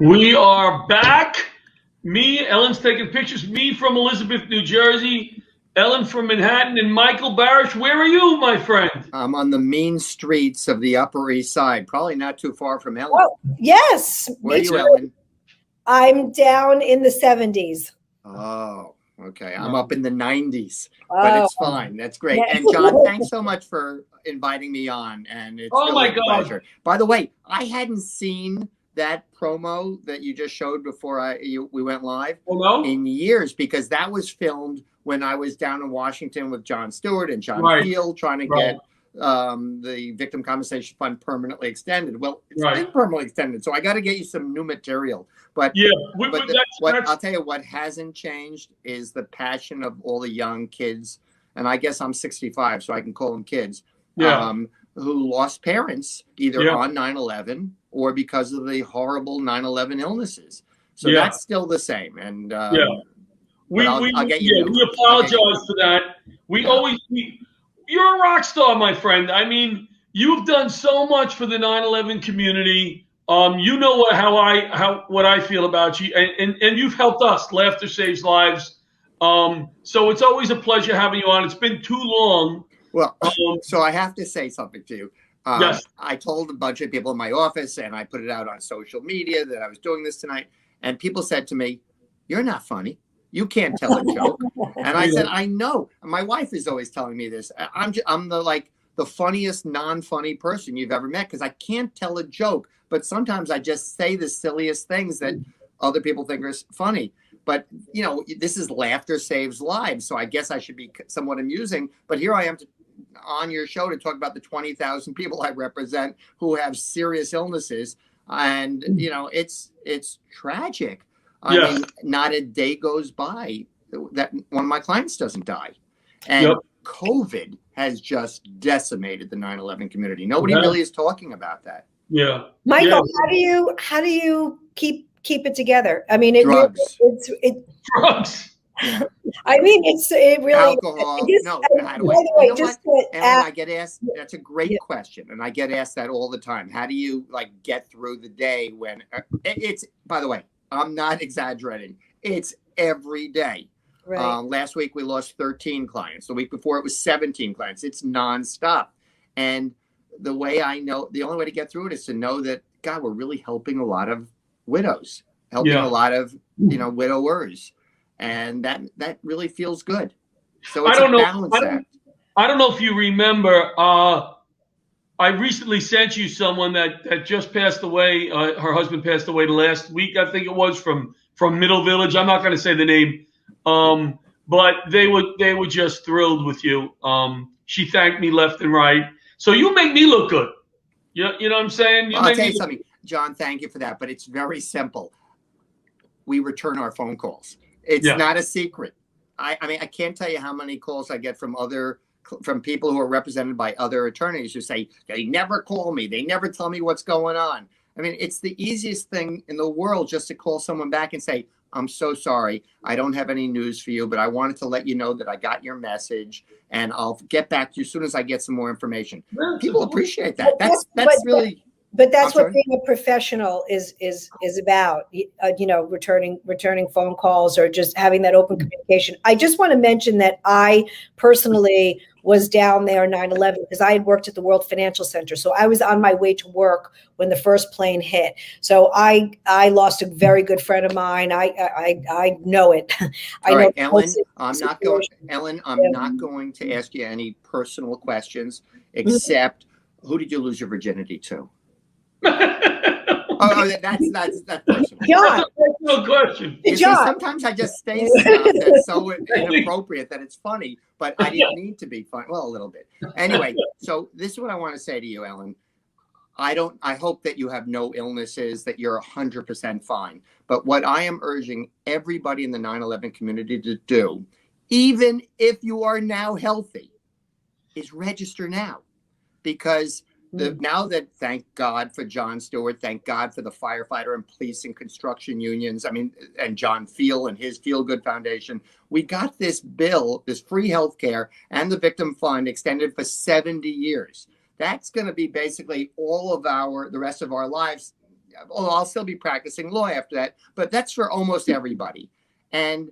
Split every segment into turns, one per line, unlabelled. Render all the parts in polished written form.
We are back. Me, Ellen's taking pictures. Me from Elizabeth, New Jersey. Ellen from Manhattan, and Michael Barasch. Where are you, my friend?
I'm on the mean streets of the Upper East Side, probably not too far from Ellen.
Oh, yes.
Where are you, Ellen?
I'm down in the 70s.
Oh, okay. I'm up in the 90s, but it's fine. That's great. And John, thanks so much for inviting me on, and it's really a pleasure. By the way, I hadn't seen that promo that you just showed before we went live in years, because that was filmed when I was down in Washington with Jon Stewart and John Field trying to get the Victim Compensation Fund permanently extended. Well, it's been permanently extended, so I got to get you some new material. But I'll tell you what hasn't changed is the passion of all the young kids, and I guess I'm 65, so I can call them kids, who lost parents either on 9/11 or because of the horrible 9/11 illnesses. So that's still the same. And
we apologize for that. You're a rock star, my friend. I mean, you've done so much for the 9/11 community. You know what I feel about you, and you've helped us. Laughter saves lives. So it's always a pleasure having you on. It's been too long.
Well, so I have to say something to you. I told a bunch of people in my office, and I put it out on social media that I was doing this tonight, and people said to me, "You're not funny. You can't tell a joke." And I said, "I know." My wife is always telling me this. I'm the funniest non-funny person you've ever met, because I can't tell a joke, but sometimes I just say the silliest things that other people think are funny. But this is laughter saves lives, so I guess I should be somewhat amusing. But here I am on your show to talk about the 20,000 people I represent who have serious illnesses, and it's tragic. I mean, not a day goes by that one of my clients doesn't die. And COVID has just decimated the 9/11 community. Nobody really is talking about that.
Yeah.
Michael, how do you keep it together? I mean,
drugs.
Drugs.
I mean, it really
alcohol. By the way, I get asked. That's a great question, and I get asked that all the time. How do you get through the day when it's? By the way, I'm not exaggerating. It's every day. Right. Last week we lost 13 clients. The week before it was 17 clients. It's nonstop. And the only way to get through it is to know that, God, we're really helping a lot of widows, helping a lot of widowers, and that really feels good. So it's a balance act.
I don't know if you remember. I recently sent you someone that just passed away. Her husband passed away last week, I think it was, from Middle Village. I'm not going to say the name, but they were just thrilled with you. She thanked me left and right. So you make me look good. You know what I'm saying?
I'll tell you something, John. Thank you for that, but it's very simple. We return our phone calls. It's not a secret. I mean, I can't tell you how many calls I get from people who are represented by other attorneys who say, they never call me. They never tell me what's going on. I mean, it's the easiest thing in the world just to call someone back and say, I'm so sorry. I don't have any news for you, but I wanted to let you know that I got your message, and I'll get back to you as soon as I get some more information. People appreciate that. That's really...
But that's what being a professional is about, returning phone calls or just having that open communication. I just want to mention that I personally was down there 9/11 because I had worked at the World Financial Center. So I was on my way to work when the first plane hit. So I lost a very good friend of mine. I know it.
All right, Ellen, I'm not going to ask you any personal questions, except who did you lose your virginity to? That's personal.
John,
that's no question.
John. See, sometimes I just say stuff that's so inappropriate that it's funny, but I didn't need to be funny. Well, a little bit. Anyway, so this is what I want to say to you, Ellen. I hope that you have no illnesses, that you're 100% fine. But what I am urging everybody in the 9/11 community to do, even if you are now healthy, is register now, because now that, thank God for Jon Stewart, thank God for the firefighter and police and construction unions, and John Field and his Feel Good Foundation, we got this bill, this free health care and the victim fund extended for 70 years. That's going to be basically all of the rest of our lives, although I'll still be practicing law after that, but that's for almost everybody. And,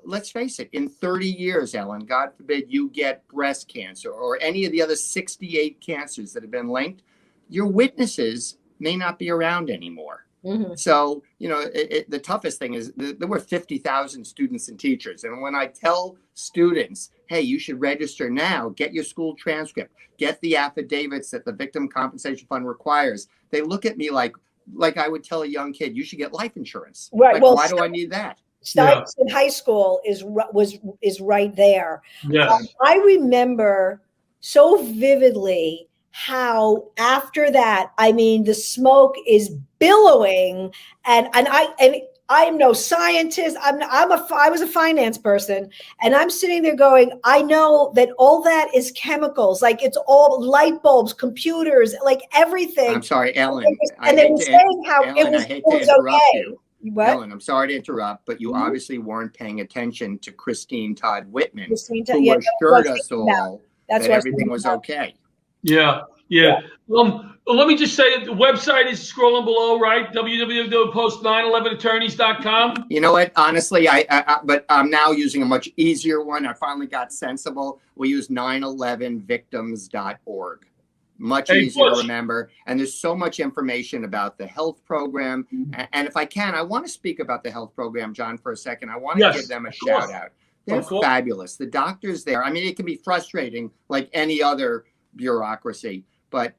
let's face it, in 30 years, Ellen, God forbid you get breast cancer or any of the other 68 cancers that have been linked, your witnesses may not be around anymore. Mm-hmm. So, the toughest thing is there were 50,000 students and teachers. And when I tell students, hey, you should register now, get your school transcript, get the affidavits that the Victim Compensation Fund requires, they look at me like I would tell a young kid, you should get life insurance.
Right.
Like, well, why do I need that?
Stuyvesant High School is right there.
Yes.
I remember so vividly how after that, I mean, the smoke is billowing, and I am no scientist. I was a finance person, and I'm sitting there going, I know that all that is chemicals, like it's all light bulbs, computers, like everything.
I'm sorry, Ellen.
And they were saying how
Ellen,
it was okay. What?
Ellen, I'm sorry to interrupt, but you obviously weren't paying attention to Christine Todd Whitman, who assured us all that everything was okay.
Yeah. Let me just say the website is scrolling below, right? www.post911attorneys.com.
You know what? Honestly, but I'm now using a much easier one. I finally got sensible. We use 911victims.org. Much easier to remember. And there's so much information about the health program. And if I can, I want to speak about the health program, John, for a second. I want to give them a shout out. They're fabulous. The doctors there, I mean, it can be frustrating like any other bureaucracy, but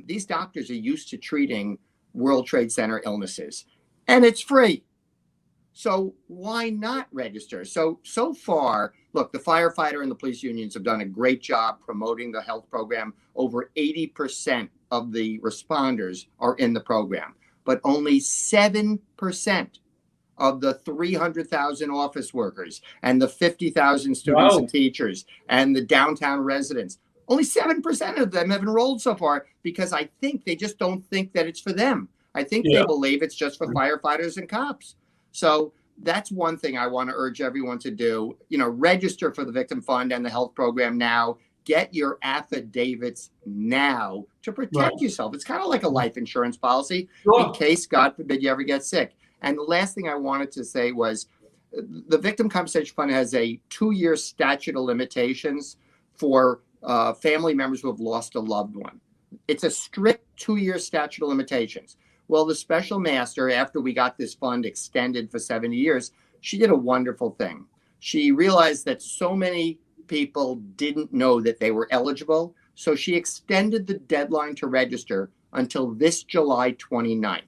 these doctors are used to treating World Trade Center illnesses, and it's free. So why not register? So far, look, the firefighter and the police unions have done a great job promoting the health program. Over 80% of the responders are in the program, but only 7% of the 300,000 office workers and the 50,000 students and teachers and the downtown residents, only 7% of them have enrolled so far, because I think they just don't think that it's for them. I think they believe it's just for firefighters and cops. So that's one thing I want to urge everyone to do. Register for the Victim Fund and the health program now. Get your affidavits now to protect yourself. It's kind of like a life insurance policy in case, God forbid, you ever get sick. And the last thing I wanted to say was the Victim Compensation Fund has a 2-year statute of limitations for family members who have lost a loved one. It's a strict 2-year statute of limitations. Well, the special master, after we got this fund extended for 70 years, she did a wonderful thing. She realized that so many people didn't know that they were eligible. So she extended the deadline to register until this July 29th.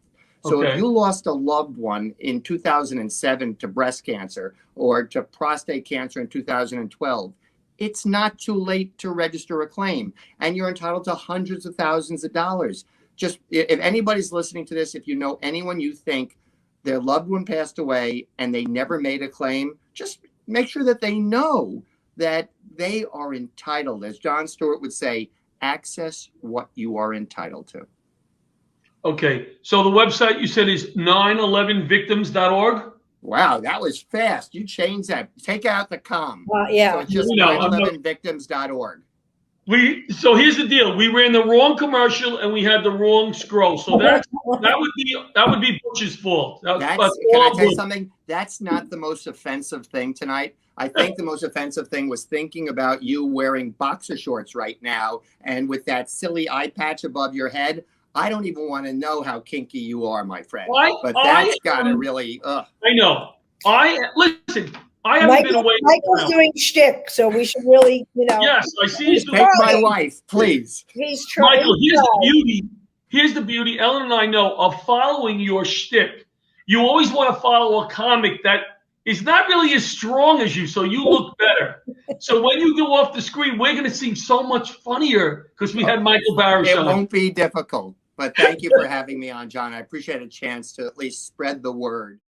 So if you lost a loved one in 2007 to breast cancer or to prostate cancer in 2012, it's not too late to register a claim, and you're entitled to hundreds of thousands of dollars. Just if anybody's listening to this, if you know anyone you think their loved one passed away and they never made a claim, just make sure that they know that they are entitled, as Jon Stewart would say, access what you are entitled to.
Okay, so the website you said is 911victims.org?
Wow, that was fast. You changed that. Take out the com.
So
it's just 911victims.org.
So here's the deal. We ran the wrong commercial and we had the wrong scroll. So that would be Butch's fault.
Can I tell you something? That's not the most offensive thing tonight. I think the most offensive thing was thinking about you wearing boxer shorts right now and with that silly eye patch above your head. I don't even want to know how kinky you are, my friend. But that's got to really.
I know. Listen. I haven't been away.
Michael's doing shtick, so we should really,
Yes, I see.
Take my wife, please.
He's trying.
Michael, here's the beauty. Here's the beauty. Ellen and I know of following your shtick. You always want to follow a comic that is not really as strong as you, so you look better. So when you go off the screen, we're going to seem so much funnier because we had Michael Barasch on.
It won't be difficult. But thank you for having me on, John. I appreciate a chance to at least spread the word.